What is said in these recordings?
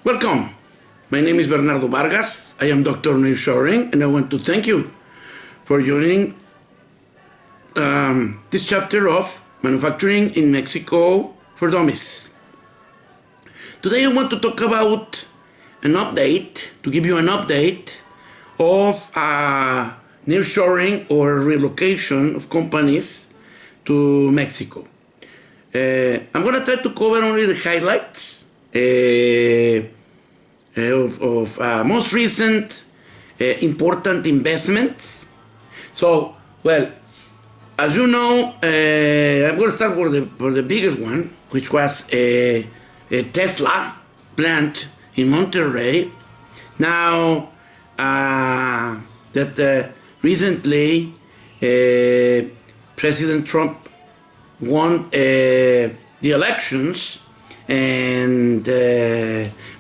Welcome. My name is Bernardo Vargas. I am Dr. Nearshoring, and I want to thank you for joining this chapter of Manufacturing in Mexico for Dummies. Today I want to talk about to give you an update of nearshoring or relocation of companies to Mexico. I'm going to try to cover only the highlights of most recent important investments. So, well, as you know, I'm going to start for the biggest one, which was a Tesla plant in Monterrey. Now, recently President Trump won the elections, and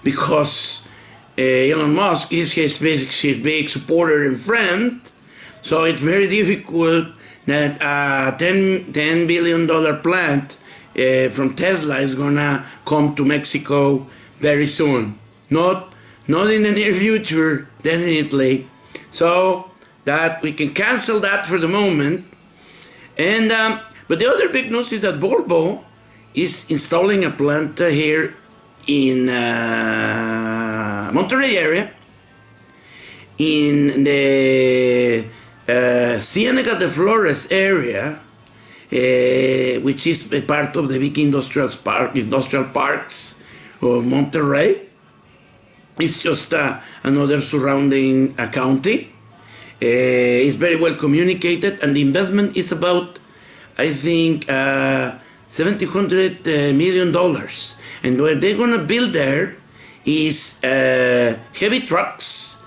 because Elon Musk is his big supporter and friend, so it's very difficult that a $10 billion plant from Tesla is gonna come to Mexico very soon. Not in the near future, definitely. So that we can cancel that for the moment. And but the other big news is that Volvo is installing a plant here in Monterrey area, in the Ciénega de Flores area, which is a part of the big industrial parks of Monterrey. It's just another surrounding county. It's very well communicated, and the investment is about, I think, $700 million. And what they're going to build there is heavy trucks,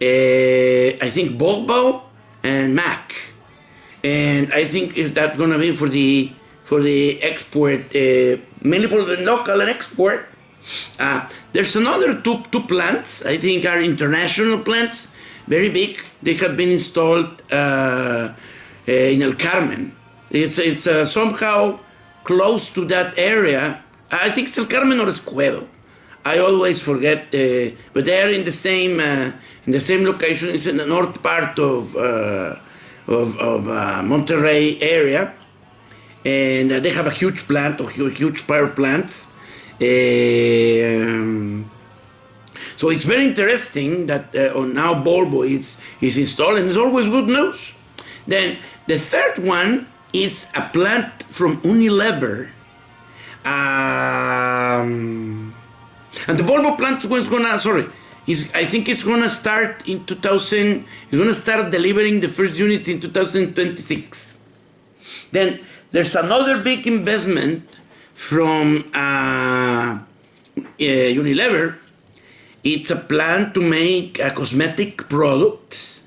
I think Volvo and Mack. And I think is that going to be for the export, mainly for the local and export. There's another two plants, I think are international plants, very big. They have been installed in El Carmen. It's somehow close to that area. I think it's El Carmen or Escuedo. I always forget, but they are in the same location. It's in the north part of Monterrey area, and they have a huge plant, or huge pair of plants. So it's very interesting that now Volvo is installed, and it's always good news. Then the third one is a plant from Unilever. And the Volvo plant I think it's gonna start in 2000. It's gonna start delivering the first units in 2026. Then there's another big investment from Unilever. It's a plant to make cosmetic products.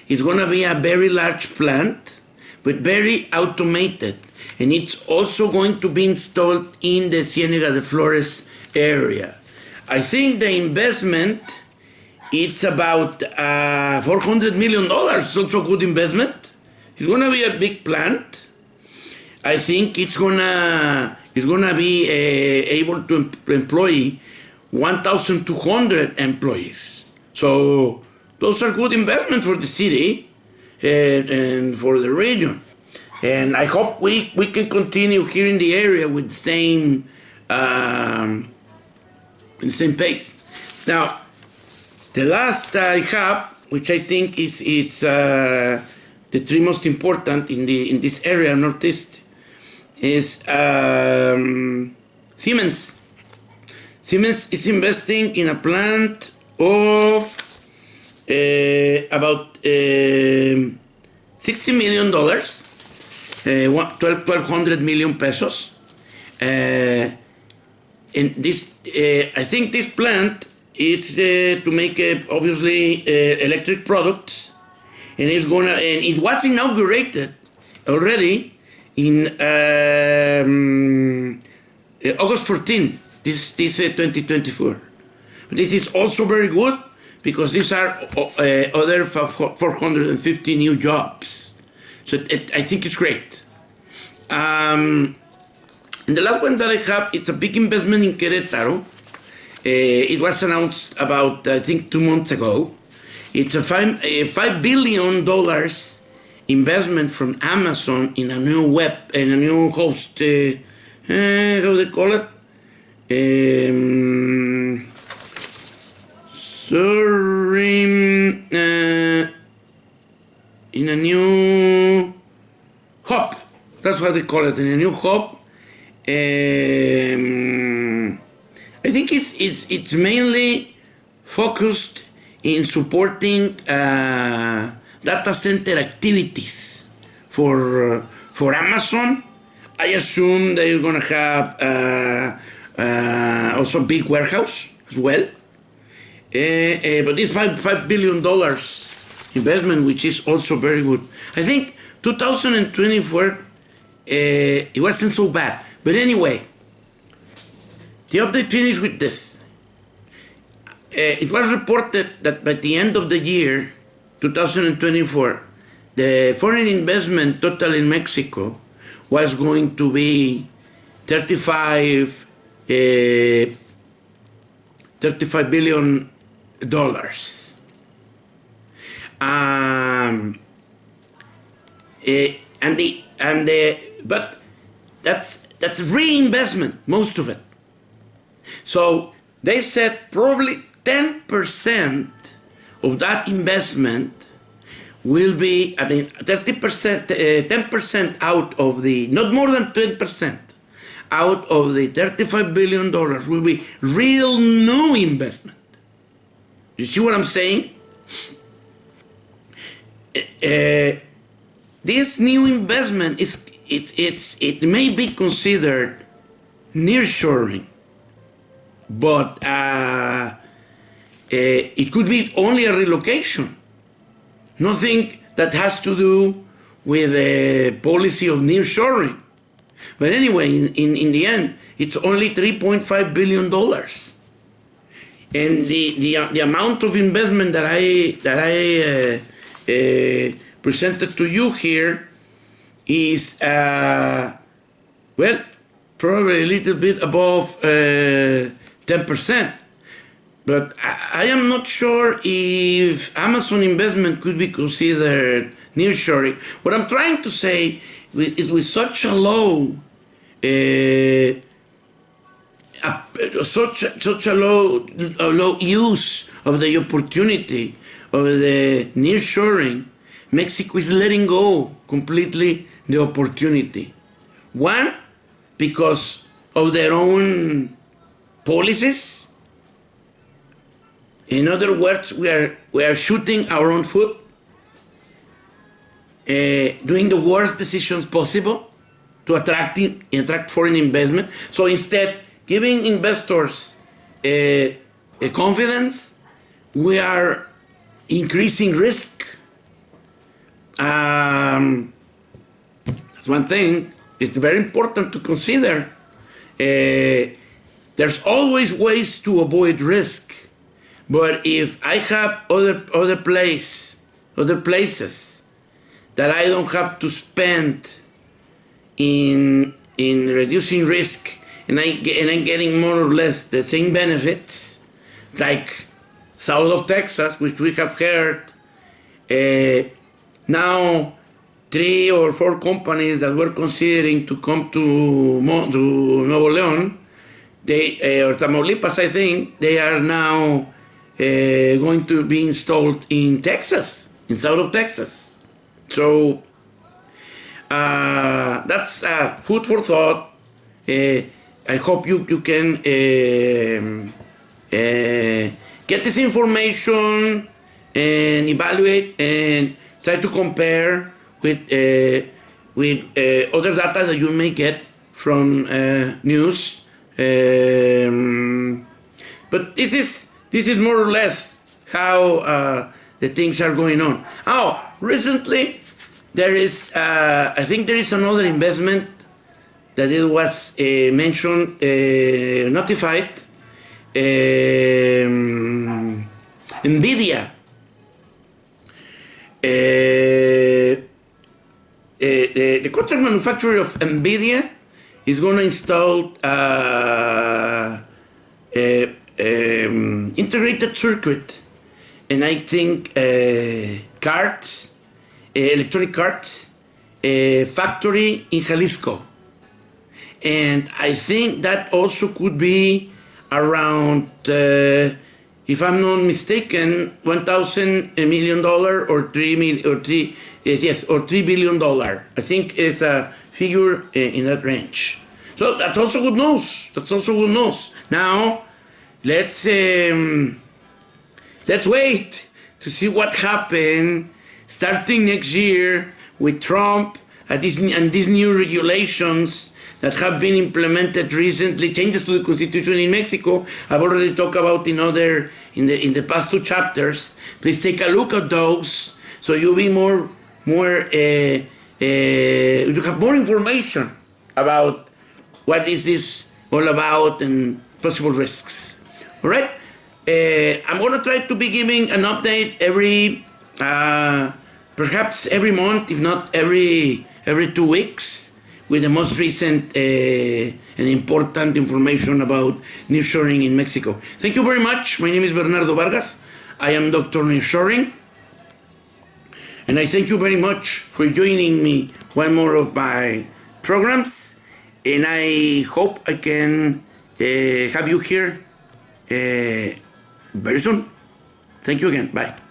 It's gonna be a very large plant, but very automated, and it's also going to be installed in the Ciénega de Flores area. I think the investment, it's about $400 million. It's also a good investment. It's gonna be a big plant. I think it's gonna be able to employ 1,200 employees. So those are good investments for the city and for the region. And I hope we can continue here in the area with the same pace. Now, the last I have, which I think it's the three most important in this area, Northeast, is Siemens. Siemens is investing in a plant of about $60 million, 1,200 million pesos. And this, I think this plant is to make obviously electric products, and it was inaugurated already in August 14. This 2024. But this is also very good because these are other 450 new jobs. So I think it's great. And the last one that I have, it's a big investment in Querétaro. It was announced about, I think, 2 months ago. It's a $5 billion investment from Amazon in a new host. How they call it? In a new hub. That's what they call it. In a new hub. I think it's mainly focused in supporting data center activities for Amazon. I assume they're gonna have also big warehouse as well. But this $5 billion investment, which is also very good. I think 2024 it wasn't so bad. But anyway, the update finished with this. It was reported that by the end of the year, 2024, the foreign investment total in Mexico was going to be $35 billion. But that's reinvestment, most of it. So they said probably 10% of that investment will be, 30%, 10% out of the, not more than 10% out of the $35 billion will be real new investment. You see what I'm saying? This new investment it may be considered nearshoring, but it could be only a relocation. Nothing that has to do with the policy of nearshoring. But anyway, in the end, it's only $3.5 billion. And the amount of investment that I presented to you here is, well, probably a little bit above 10%. But I am not sure if Amazon investment could be considered nearshoring. What I'm trying to say is with such a low, such a low use of the opportunity of the nearshoring, Mexico is letting go completely the opportunity. One, because of their own policies. In other words, we are shooting our own foot, doing the worst decisions possible to attract foreign investment. So instead, giving investors a confidence, we are increasing risk. That's one thing. It's very important to consider. There's always ways to avoid risk. But if I have other places that I don't have to spend in reducing risk, and I'm getting more or less the same benefits, like south of Texas, which we have heard, now 3 or 4 companies that were considering to come to Nuevo León, or Tamaulipas, I think, they are now going to be installed in Texas, in south of Texas. So that's food for thought. I hope you can get this information and evaluate and try to compare with other data that you may get from news. But this is more or less how the things are going on. Oh, recently there is, I think there is another investment that it was mentioned, notified, NVIDIA. The contract manufacturer of NVIDIA is going to install integrated circuit, and I think cards, electronic cards, factory in Jalisco. And I think that also could be around, if I'm not mistaken, $1,000 million or $3 billion. I think it's a figure in that range. So that's also good news. That's also good news. Now, let's wait to see what happens starting next year with Trump and these new regulations that have been implemented recently, changes to the constitution in Mexico. I've already talked about in the past 2 chapters. Please take a look at those so you'll be you have more information about what is this all about and possible risks. All right. I'm going to try to be giving an update perhaps every month, if not every 2 weeks, with the most recent and important information about nearshoring in Mexico. Thank you very much. My name is Bernardo Vargas. I am Dr. Nearshoring. And I thank you very much for joining me one more of my programs. And I hope I can have you here very soon. Thank you again. Bye.